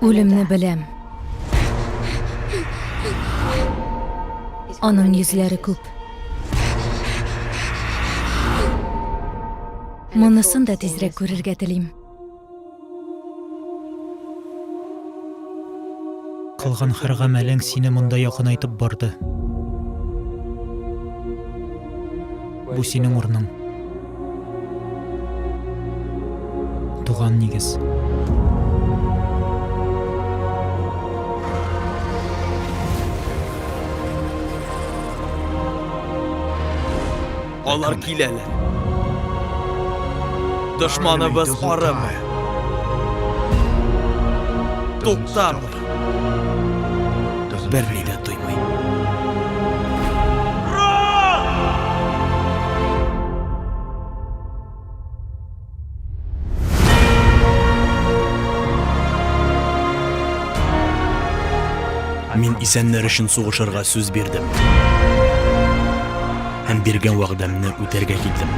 Ölümni bilem. Onun yüzleri köp. Munusun da tezrek görürge dilim. Кылган харга мәлең сине монда якын айтып барды. Бу синең урның. Туган нигез. Алар киләләр. Дошманыбыз арымы. Туктамый. Берни дә туймый. Мин исәннәр өчен сугышырга сүз бирдем. Һәм биргән вәгъдәмне үтәргә килдем.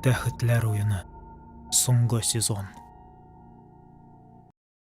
Тәхетләр уены. Соңгы сезон.